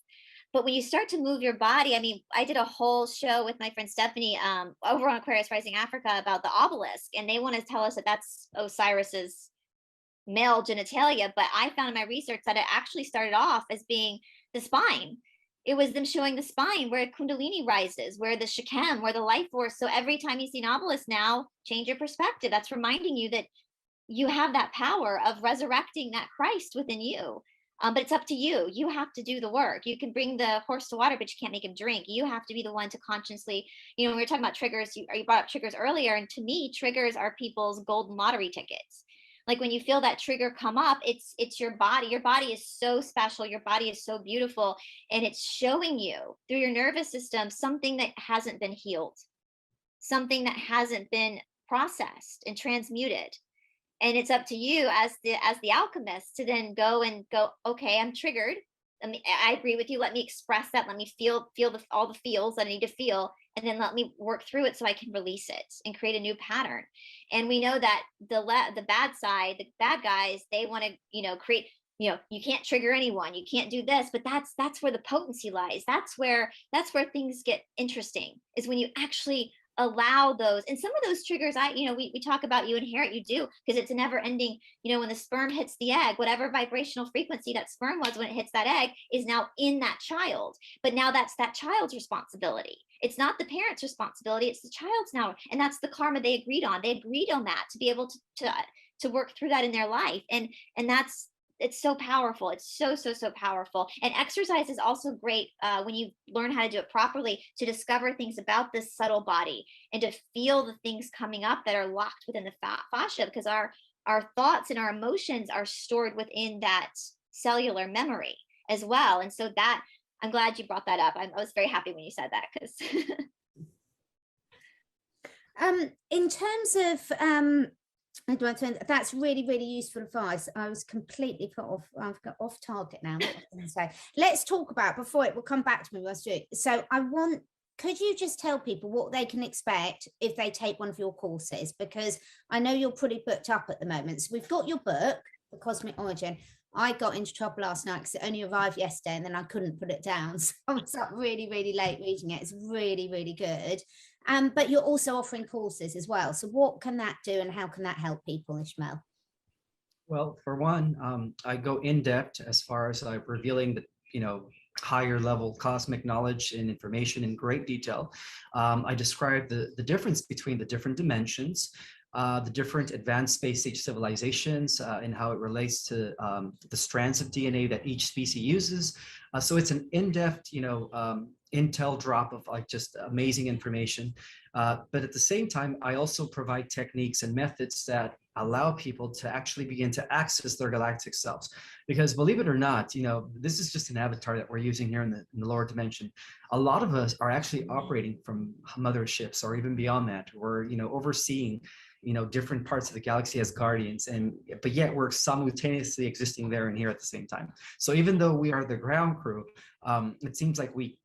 But when you start to move your body, I mean, I did a whole show with my friend Stephanie over on Aquarius Rising Africa about the obelisk, and they want to tell us that that's Osiris's male genitalia. But I found in my research that it actually started off as being the spine. It was them showing the spine where Kundalini rises, where the Shechem, where the life force. So every time you see an obelisk now, change your perspective. That's reminding you that you have that power of resurrecting that Christ within you. But it's up to you. You have to do the work. You can bring the horse to water, but you can't make him drink. You have to be the one to consciously, you know, when we were talking about triggers, you brought up triggers earlier. And to me, triggers are people's golden lottery tickets. Like when you feel that trigger come up, it's your body. Your body is so special. Your body is so beautiful. And it's showing you through your nervous system something that hasn't been healed, something that hasn't been processed and transmuted. And it's up to you as the alchemist to then go, okay, I'm triggered. I agree with you. Let me express that. Let me feel all the feels that I need to feel, and then let me work through it so I can release it and create a new pattern. And we know that the bad side, the bad guys, they want to, you know, create, you know, you can't trigger anyone, you can't do this, but that's where the potency lies. That's where things get interesting, is when you actually allow those. And some of those triggers, we talk about, you inherit, you do, because it's a never ending, you know, when the sperm hits the egg, whatever vibrational frequency that sperm was when it hits that egg is now in that child. But now that's that child's responsibility. It's not the parent's responsibility, it's the child's now. And that's the karma they agreed on. They agreed on that to be able to work through that in their life. And it's so powerful. It's so powerful. And exercise is also great when you learn how to do it properly, to discover things about this subtle body and to feel the things coming up that are locked within the fascia, because our thoughts and our emotions are stored within that cellular memory as well. And so that, I'm glad you brought that up. I was very happy when you said that, because in terms of that's really useful advice. I was completely put off. I've got off target now. What was I going to say? Let's talk about, before it will come back to me. So could you just tell people what they can expect if they take one of your courses? Because I know you're pretty booked up at the moment. So we've got your book, The Cosmic Origin. I got into trouble last night because it only arrived yesterday and then I couldn't put it down. So I was up really late reading it. It's really good. But you're also offering courses as well. So what can that do and how can that help people, Ismael? Well, for one, I go in depth as far as revealing the, you know, higher level cosmic knowledge and information in great detail. I describe the difference between the different dimensions, the different advanced space age civilizations, and how it relates to the strands of DNA that each species uses, So it's an in-depth, intel drop of like just amazing information. But at the same time, I also provide techniques and methods that allow people to actually begin to access their galactic selves. Because believe it or not, this is just an avatar that we're using here in the lower dimension. A lot of us are actually operating from motherships or even beyond that. We're, overseeing different parts of the galaxy as guardians, but yet we're simultaneously existing there and here at the same time. So even though we are the ground crew, it seems like we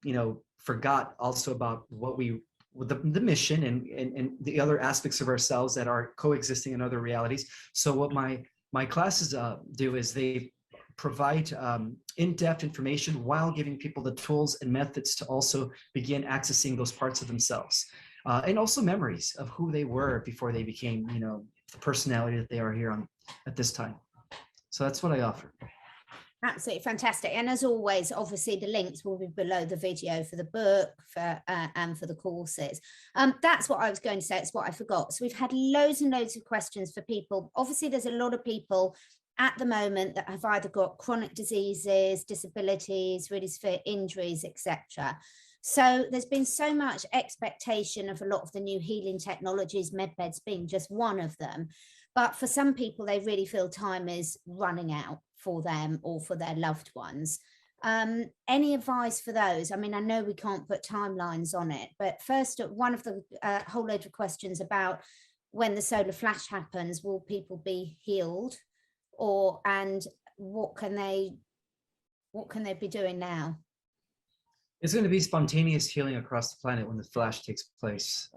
forgot also about the mission and the other aspects of ourselves that are coexisting in other realities. So what my classes do is they provide in-depth information while giving people the tools and methods to also begin accessing those parts of themselves. And also memories of who they were before they became, the personality that they are here at this time. So that's what I offer. Absolutely fantastic. And as always, obviously the links will be below the video for the book and for the courses. That's what I was going to say. It's what I forgot. So we've had loads and loads of questions for people. Obviously, there's a lot of people at the moment that have either got chronic diseases, disabilities, really severe injuries, etc. So there's been so much expectation of a lot of the new healing technologies, medbeds being just one of them. But for some people, they really feel time is running out for them or for their loved ones. Any advice for those? I mean, I know we can't put timelines on it, but first, one of the whole load of questions about when the solar flash happens, will people be healed, and what can they be doing now? It's going to be spontaneous healing across the planet when the flash takes place.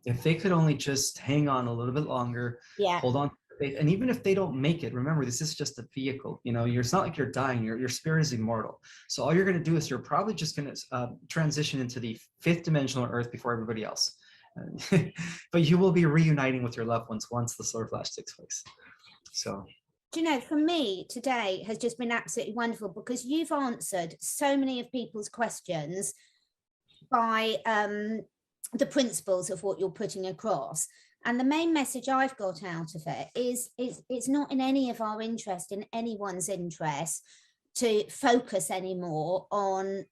If they could only just hang on a little bit longer, hold on, and even if they don't make it, remember, this is just a vehicle. It's not like you're dying. Your spirit is immortal. So all you're going to do is you're probably just going to transition into the 5th dimensional Earth before everybody else. But you will be reuniting with your loved ones once the solar flash takes place. So. Do you know, for me, today has just been absolutely wonderful because you've answered so many of people's questions by the principles of what you're putting across. And the main message I've got out of it is it's not in any of our interest, in anyone's interest, to focus anymore on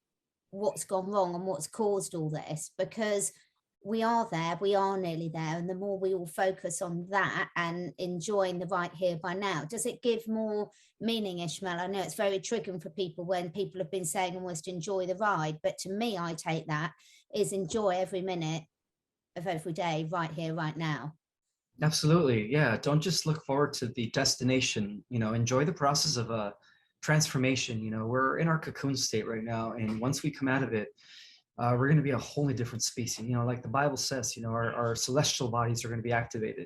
what's gone wrong and what's caused all this, because we are there, we are nearly there. And the more we all focus on that and enjoying the right here by now, does it give more meaning, Ismael? I know it's very triggering for people when people have been saying almost enjoy the ride. But to me, I take that is enjoy every minute of every day right here, right now. Absolutely. Yeah. Don't just look forward to the destination, enjoy the process of transformation. We're in our cocoon state right now. And once we come out of it, we're going to be a wholly different species. Like the Bible says, our celestial bodies are going to be activated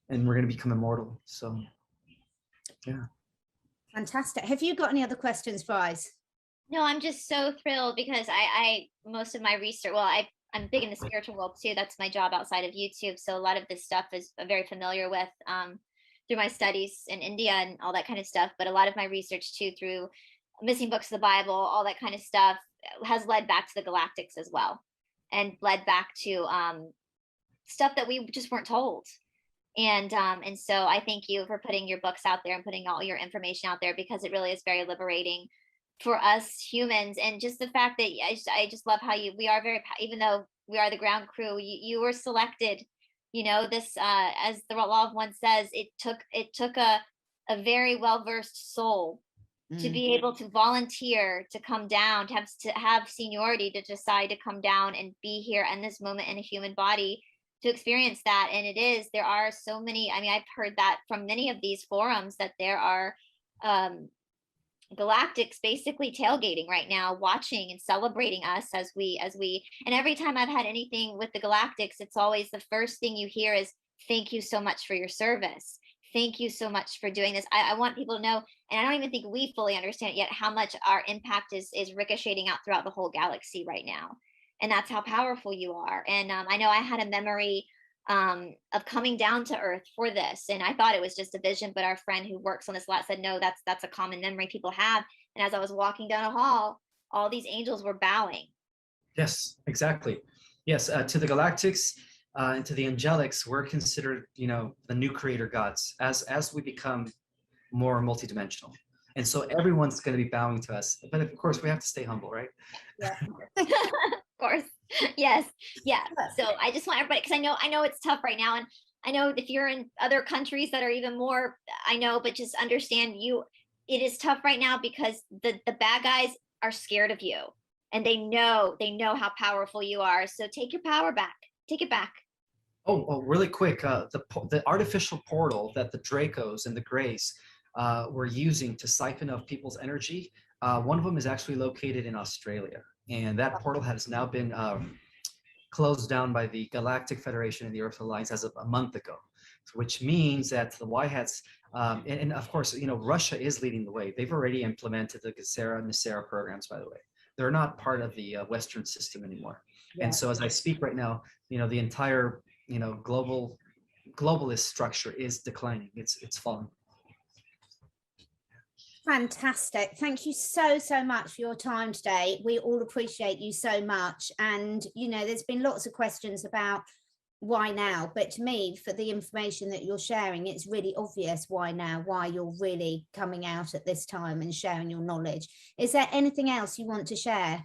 and we're going to become immortal. So, yeah. Fantastic. Have you got any other questions, Brice? No, I'm just so thrilled because I most of my research, I'm big in the spiritual world too. That's my job outside of YouTube. So a lot of this stuff is very familiar with through my studies in India and all that kind of stuff. But a lot of my research too, through missing books of the Bible, all that kind of stuff, has led back to the galactics as well, and led back to stuff that we just weren't told. And so I thank you for putting your books out there and putting all your information out there, because it really is very liberating for us humans. And just the fact that I just love how we are very, even though we are the ground crew, you were selected, this as the law of one says, it took a very well-versed soul to be able to volunteer, to come down, to have seniority, to decide to come down and be here in this moment in a human body to experience that. And there are so many, I've heard that from many of these forums that there are galactics basically tailgating right now, watching and celebrating us as we, and every time I've had anything with the galactics, it's always the first thing you hear is, thank you so much for your service. Thank you so much for doing this. I want people to know, and I don't even think we fully understand yet, how much our impact is ricocheting out throughout the whole galaxy right now. And that's how powerful you are. And I know I had a memory of coming down to Earth for this, and I thought it was just a vision, but our friend who works on this lot said, no, that's a common memory people have. And as I was walking down a hall, all these angels were bowing. Yes, exactly. Yes, to the galactics. And to the angelics, we're considered, the new creator gods as we become more multidimensional. And so everyone's going to be bowing to us. But of course, we have to stay humble, right? Yeah. Of course. Yes. Yeah. So I just want everybody, because I know it's tough right now. And I know if you're in other countries that are even more, I know, but just understand it is tough right now because the bad guys are scared of you, and they know how powerful you are. So take your power back. Take it back. Oh, really quick, the artificial portal that the Dracos and the Greys were using to siphon off people's energy, one of them is actually located in Australia. And that portal has now been closed down by the Galactic Federation and the Earth Alliance as of a month ago, which means that the White Hats, and of course, Russia is leading the way. They've already implemented the Gesera and Nisera programs, by the way. They're not part of the Western system anymore. Yeah. And so as I speak right now, the entire globalist structure is declining. It's falling. Fantastic. Thank you so much for your time today. We all appreciate you so much. And there's been lots of questions about why now, but to me, for the information that you're sharing, it's really obvious why now, why you're really coming out at this time and sharing your knowledge. Is there anything else you want to share?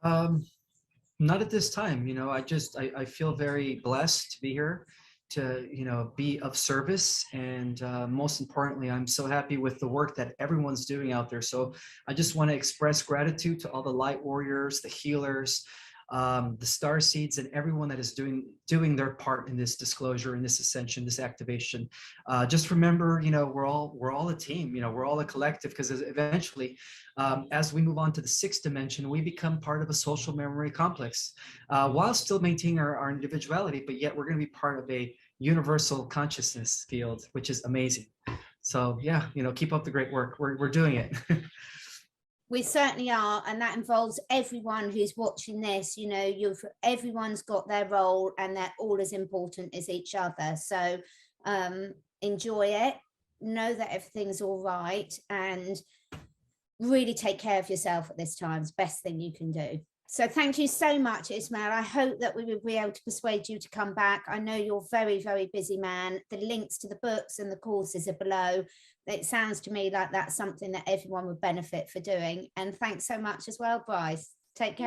Not at this time. I feel very blessed to be here, to be of service, and most importantly, I'm so happy with the work that everyone's doing out there. So I just want to express gratitude to all the light warriors, the healers, the star seeds, and everyone that is doing their part in this disclosure, in this ascension, this activation. Just remember, we're all a team. We're all a collective, because eventually, as we move on to the 6th dimension, we become part of a social memory complex, while still maintaining our individuality, but yet we're going to be part of a universal consciousness field, which is amazing. So yeah, keep up the great work. We're doing it. We certainly are, and that involves everyone who's watching this. Everyone's got their role, and they're all as important as each other. So enjoy it, know that everything's all right, and really take care of yourself at this time. It's the best thing you can do. So thank you so much, Ismael. I hope that we will be able to persuade you to come back. I know you're a very, very busy man. The links to the books and the courses are below. It sounds to me like that's something that everyone would benefit for doing. And thanks so much as well, Brice. Take care.